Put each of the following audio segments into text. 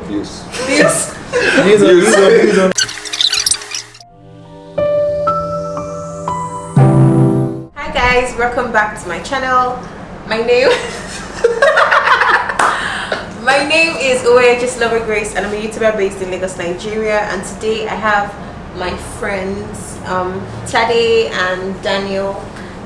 views? Views. Views on. Hi guys, welcome back to my channel. My name is owoeyejesulobagrace and I'm a YouTuber based in Lagos, Nigeria. And today I have my friends Tade and Daniel,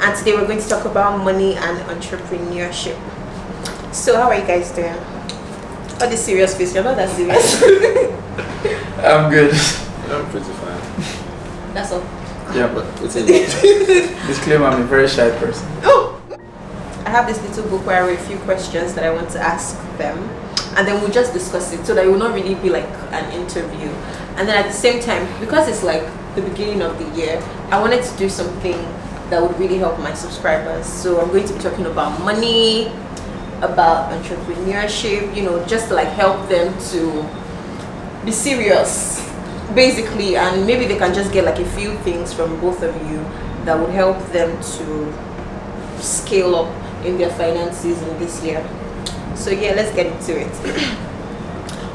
and today we're going to talk about money and entrepreneurship. So how are you guys doing? Oh, this serious face, you're not that serious. I'm good. I'm pretty fine. That's all. Yeah, But what's in it? disclaimer, I'm a very shy person. Oh! I have this little book where I wrote a few questions that I want to ask them, and then we'll just discuss it so that it will not really be like an interview. And then at the same time, because it's like the beginning of the year, I wanted to do something that would really help my subscribers. So I'm going to be talking about money, about entrepreneurship, you know, just to like help them to be serious basically, and maybe they can just get like a few things from both of you that would help them to scale up in their finances in this year. So yeah, let's get into it.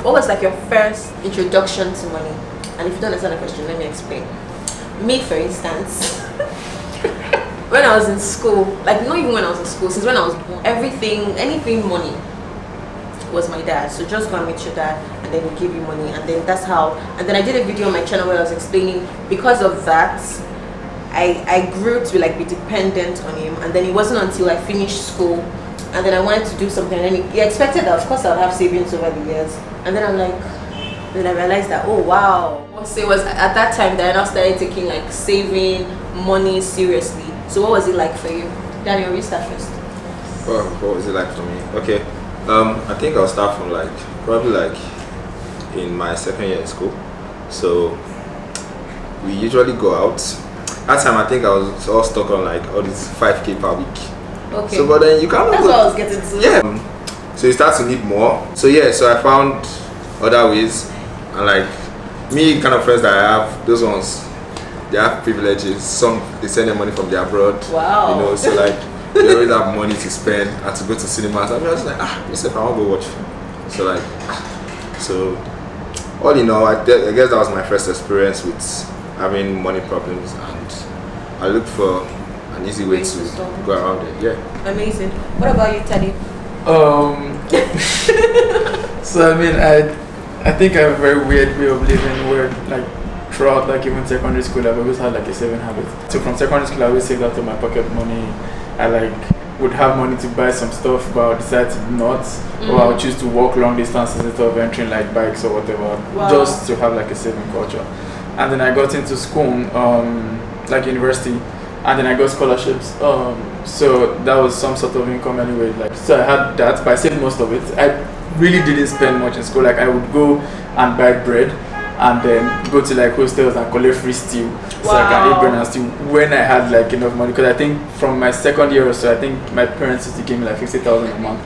What was like your first introduction to money? And if you don't understand the question, let me explain. Me, for instance, when I was in school, like not even when I was in school, since when I was born, anything money was my dad. So just go and meet your dad and then he'll give you money, and then that's how. And then I did a video on my channel where I was explaining, because of that I grew to like be dependent on him. And then it wasn't until I finished school and then I wanted to do something, and then he expected that of course I would have savings over the years. And then then I realized that, oh wow. So it was at that time that I now started taking like saving money seriously. So what was it like for you? Daniel, you start first. Oh, what was it like for me? Okay. I think I'll start from like probably like in my second year in school. So we usually go out. That time I think I was all stuck on like all these 5k per week. Okay. So but then you can't. That's what I was getting to. Yeah. So you start to need more. So yeah. So I found other ways, and like me kind of friends that I have, those ones, they have privileges. Some they send their money from their abroad. Wow. You know, so like they always have money to spend and to go to cinemas. I was like, myself, I want to go watch film. So like, so all in all, I guess that was my first experience with having money problems, and I looked for an easy way to go around it. Yeah. Amazing. What about you, Teddy? So I mean, I think I have a very weird way of living where like throughout like even secondary school I've always had like a saving habit. So from secondary school I always saved out of my pocket money. I like would have money to buy some stuff, but I'll decide to not, or I'll choose to walk long distances instead of entering like bikes or whatever, just to have like a saving culture. And then I got into school, like university, and then I got scholarships. So that was some sort of income anyway. Like, so I had that, but I saved most of it. I really didn't spend much in school. Like I would go and buy bread, and then go to like hostels and collect free stew, so I can eat bread and stew when I had like enough money. Because I think from my second year or so, I think my parents used to give me like 50,000 a month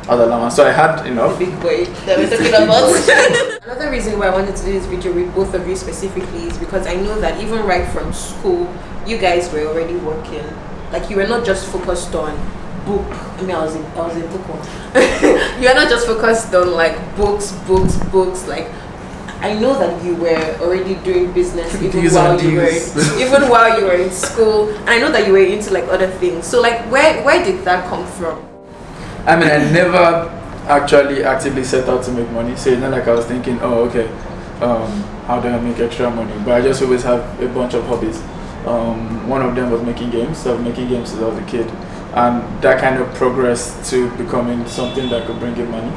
as allowance, so I had enough. Big boy that we're talking about. Another reason why I wanted to do this video with both of you specifically is because I know that even right from school, you guys were already working. Like you were not just focused on book. I mean, I was in book one. You are not just focused on like books. Like I know that you were already doing business even while you were in school, and I know that you were into like other things. So like, where did that come from? I mean, I never actually actively set out to make money. So it's not like I was thinking, oh, okay, how do I make extra money? But I just always have a bunch of hobbies. One of them was making games. So I was making games since I was a kid, and that kind of progressed to becoming something that could bring in money.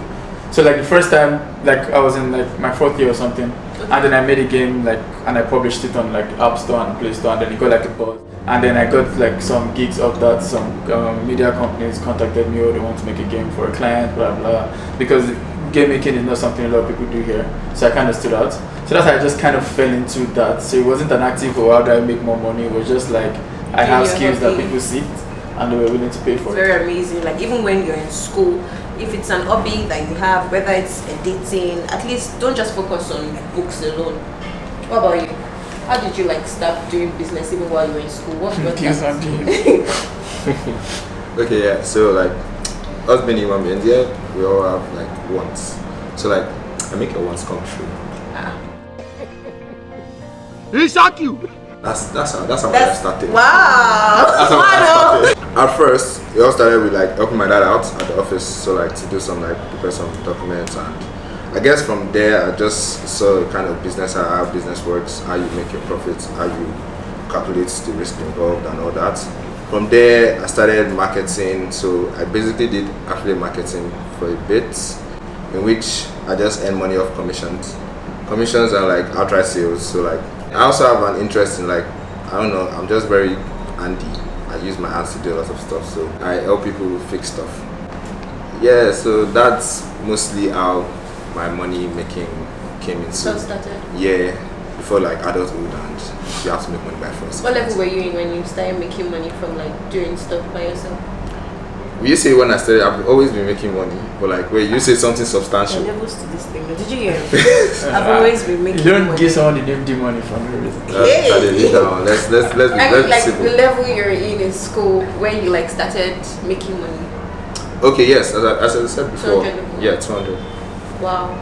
So like the first time, like I was in like my fourth year or something, and then I made a game like, and I published it on like App Store and Play Store, and then it got like a buzz. And then I got like some gigs of that. Some media companies contacted me, oh, they want to make a game for a client, blah blah. Because game making is not something a lot of people do here, so I kind of stood out. So that's how I just kind of fell into that. So it wasn't an active, oh, how do I make more money? It was just like I have skills that people seek, and they were willing to pay for it. Very amazing. Like even when you're in school, if it's an hobby that you have, whether it's editing, at least don't just focus on books alone. What about you? How did you like start doing business even while you were in school? What was that? Okay, yeah. So like us being human beings, yeah, we all have like wants. So like and make your wants come true. He shock you. That's how I started. Wow. That's how I started. At first, it all started with like helping my dad out at the office, so like to do some like prepare some documents, and I guess from there I just saw the kind of business, how business works, how you make your profits, how you calculate the risk involved and all that. From there I started marketing, so I basically did affiliate marketing for a bit, in which I just earn money off commissions. Commissions are like outright sales, so like I also have an interest in like, I don't know, I'm just very handy. I use my hands to do a lot of stuff, so I help people fix stuff. Yeah, so that's mostly how my money making came into. So started. Yeah, before like adulthood, and you have to make money by force. What level were you in when you started making money from like doing stuff by yourself? You say when I started, I've always been making money, but like wait, you say something substantial. There are levels to this thing. Did you hear? I've always been making money. You don't give someone the name D money from no reason. Let's I mean, like simple. the level you're in school where you like started making money. Okay, yes, as I said before. 200. Yeah, 200. Wow.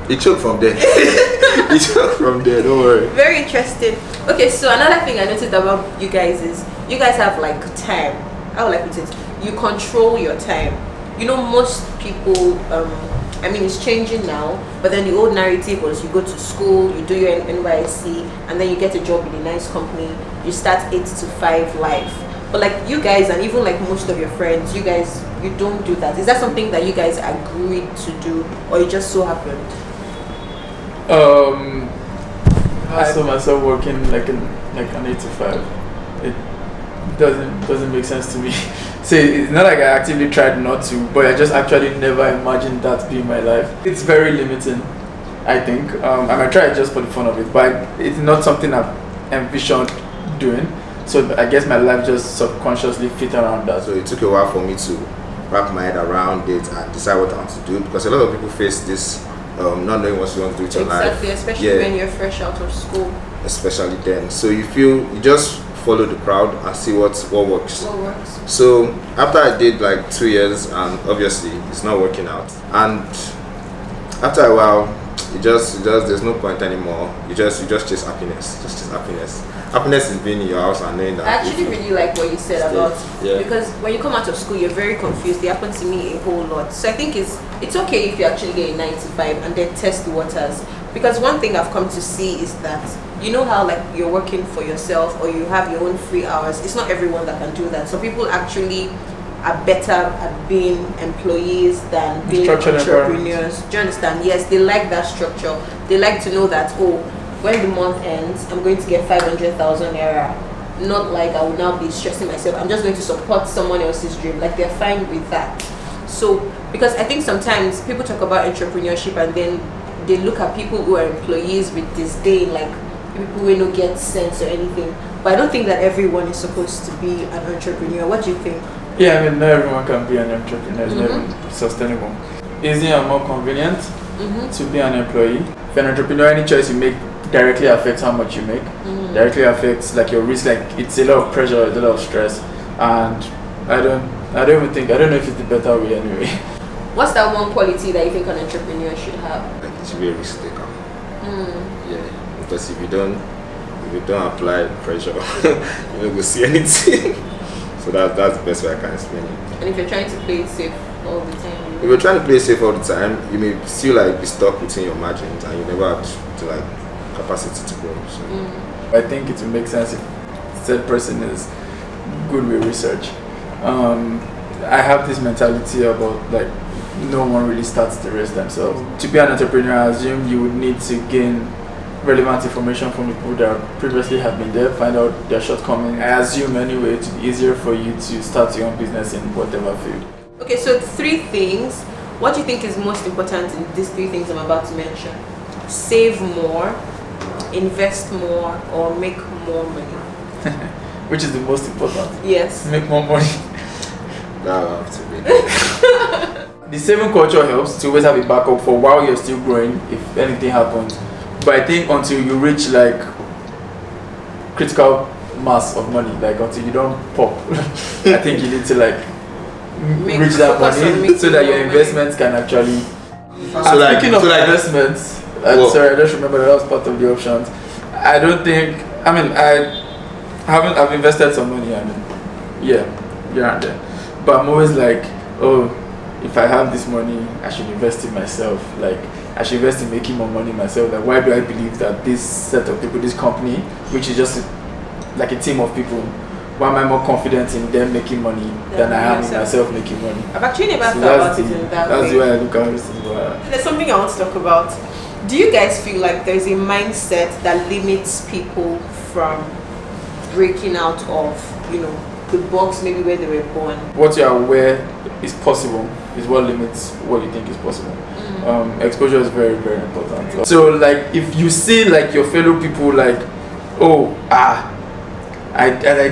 It took from there. It took from there, don't worry. Very interesting. Okay, so another thing I noticed about you guys is you guys have like time. How would I put it? You control your time. You know, most people, I mean, it's changing now, but then the old narrative was you go to school, you do your NYSC, and then you get a job in a nice company, you start 8 to 5 life. But like you guys, and even like most of your friends, you don't do that. Is that something that you guys agreed to do, or it just so happened? I saw myself working like an 8 to 5. It doesn't make sense to me. So it's not like I actively tried not to, but I just actually never imagined that being my life. It's very limiting, I think. I might try it just for the fun of it, but it's not something I've envisioned doing. So I guess my life just subconsciously fit around that. So it took a while for me to wrap my head around it and decide what I want to do, because a lot of people face this not knowing what you want to do with your life. Exactly, especially when you're fresh out of school. Especially then. So you just follow the crowd and see what works. What works? So after I did like 2 years, and obviously it's not working out, and after a while it just there's no point anymore. You just chase happiness. Just chase happiness. Happiness is being in your house and knowing that. I actually really like what you said about because when you come out of school you're very confused. It happened to me a whole lot. So I think it's okay if you actually get a 9 to 5 and then test the waters. Because one thing I've come to see is that you know how like you're working for yourself or you have your own free hours. It's not everyone that can do that. So people actually are better at being employees than being entrepreneurs. Do you understand? Yes, they like that structure. They like to know that, when the month ends, I'm going to get 500,000 naira. Not like I will now be stressing myself. I'm just going to support someone else's dream. Like they're fine with that. So, because I think sometimes people talk about entrepreneurship and then they look at people who are employees with disdain, like people who don't get sense or anything. But I don't think that everyone is supposed to be an entrepreneur. What do you think? Yeah, I mean, not everyone can be an entrepreneur. It's not sustainable. Easier and more convenient to be an employee. If you're an entrepreneur, any choice you make directly affects how much you make. Directly affects like your risk. Like it's a lot of pressure, it's a lot of stress, and I don't know if it's the better way anyway. What's that one quality that you think an entrepreneur should have? Like it should be a risk taker. Yeah, because if you don't apply pressure, you don't go see anything. So that's the best way I can explain it. And if you're trying to play it safe all the time, if you're trying to play safe all the time, you may still like be stuck within your margins, and you never have to like capacity to grow. So. I think it will make sense if said person is good with research. I have this mentality about like no one really starts the race themselves. To be an entrepreneur, I assume you would need to gain relevant information from the people that previously have been there, find out their shortcomings. I assume anyway to be easier for you to start your own business in whatever field. Okay, so 3 things. What do you think is most important in these 3 things I'm about to mention? Save more, invest more, or make more money? Which is the most important? Yes. Make more money. That will have to be. The saving culture helps to always have a backup for while you're still growing if anything happens. But I think until you reach like critical mass of money, like until you don't pop, I think you need to like reach that money so that your investments can actually Speaking of investments, sorry, I just remember that was part of the options. I don't think. I mean, I've invested some money. I mean, yeah, here and there. But I'm always like, oh, if I have this money, I should invest in myself. Like, I should invest in making more money myself. Like, why do I believe that this set of people, this company, which is just like a team of people, why am I more confident in them making money than I am in myself making money? I've actually never thought about it in that way. That's the way I look at it. There's something I want to talk about. Do you guys feel like there's a mindset that limits people from breaking out of, the box maybe where they were born? What you are aware is possible is what limits what you think is possible. Exposure is very, very important. So like if you see like your fellow people like, oh, I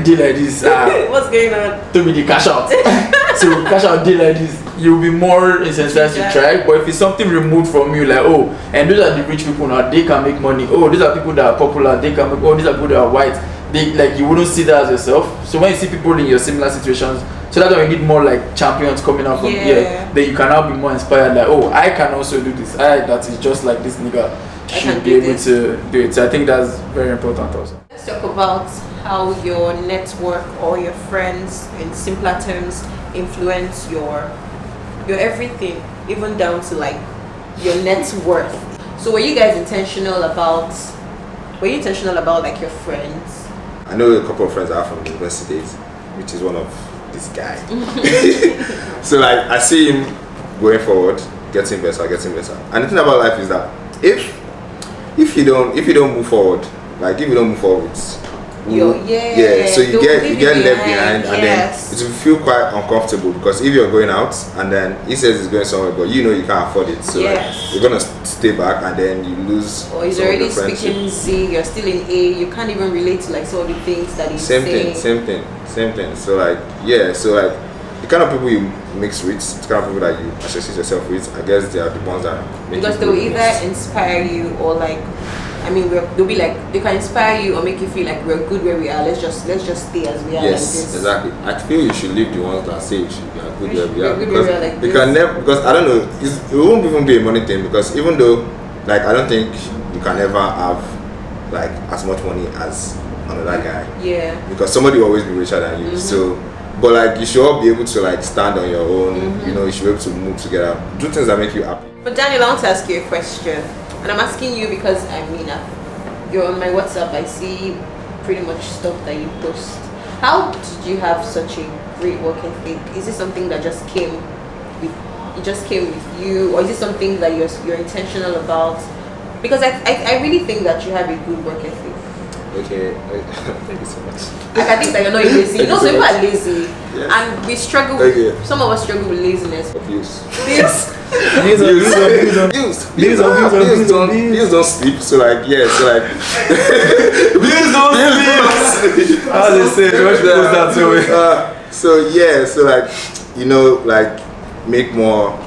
did like this. What's going on? To me the cash out. So cash out did like this. You'll be more incentivized to try. But if it's something removed from you, like and those are the rich people now, they can make money. Oh, these are people that are popular, they can make. Oh, these are people that are white. They like you wouldn't see that as yourself. So when you see people in your similar situations, so that's why you need more like champions coming out from here. Then you can now be more inspired. Like, oh, I can also do this. That is just like this nigga should be able to do it. So I think that's very important also. Let's talk about how your network or your friends, in simpler terms, influence your everything, even down to like your net worth. So were you guys intentional about like your friends? I know a couple of friends I have from university days, which is one of this guy. So like I see him going forward, getting better. And the thing about life is that if you don't move forward, like if you don't move forward, so you get left behind, and then it will feel quite uncomfortable because if you're going out and then he says he's going somewhere, but you can't afford it, so like you're gonna stay back and then you lose. Or he's already speaking Z, you're still in A, you can't even relate to like some of the things that he's saying. Same thing. So like the kind of people you mix with, the kind of people that you associate yourself with, I guess they are the ones that make because they will either inspire you or like. I mean, they'll be like, they can inspire you or make you feel like we're good where we are. Let's just stay as we are. Yes, like this. Exactly. I feel you should leave the ones that say you should be good where we are, because you can never. Because I don't know, it won't even be a money thing. Because even though, like, I don't think you can ever have like as much money as another guy. Yeah. Because somebody will always be richer than you. So, but like you should all be able to like stand on your own. You should be able to move together, do things that make you happy. But Daniel, I want to ask you a question. And I'm asking you because you're on my WhatsApp. I see pretty much stuff that you post. How did you have such a great work ethic? Is it something that just came with you, or is it something that you're intentional about? Because I really think that you have a good work ethic. Okay, thank you so much. Like, I think that you're not lazy. Some people are lazy, and we struggle. Some of us struggle with laziness. Views don't sleep. So like views don't sleep. How they say that so like make more,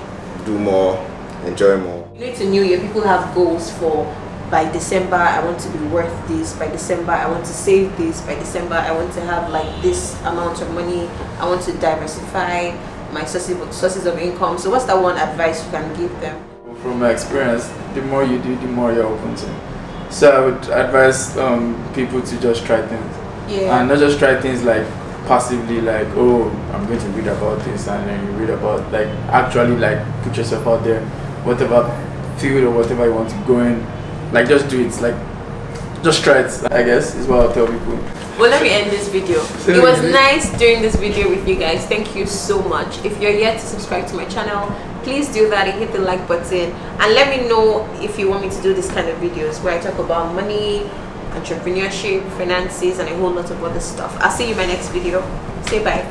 do more, enjoy more. It's a new year. People have goals for. By December, I want to be worth this. By December, I want to save this. By December, I want to have like this amount of money. I want to diversify my sources of income. So what's that one advice you can give them? From my experience, the more you do, the more you're open to. So I would advise people to just try things. Yeah. And not just try things like passively, like, oh, I'm going to read about this, and then you read about, like, actually like put yourself out there, whatever field or whatever you want to go in. Like, just do it. Like, just try it, I guess, is what I'll tell people. Well, let me end this video. It was nice doing this video with you guys. Thank you so much. If you're yet to subscribe to my channel, please do that and hit the like button. And let me know if you want me to do this kind of videos where I talk about money, entrepreneurship, finances, and a whole lot of other stuff. I'll see you in my next video. Say bye.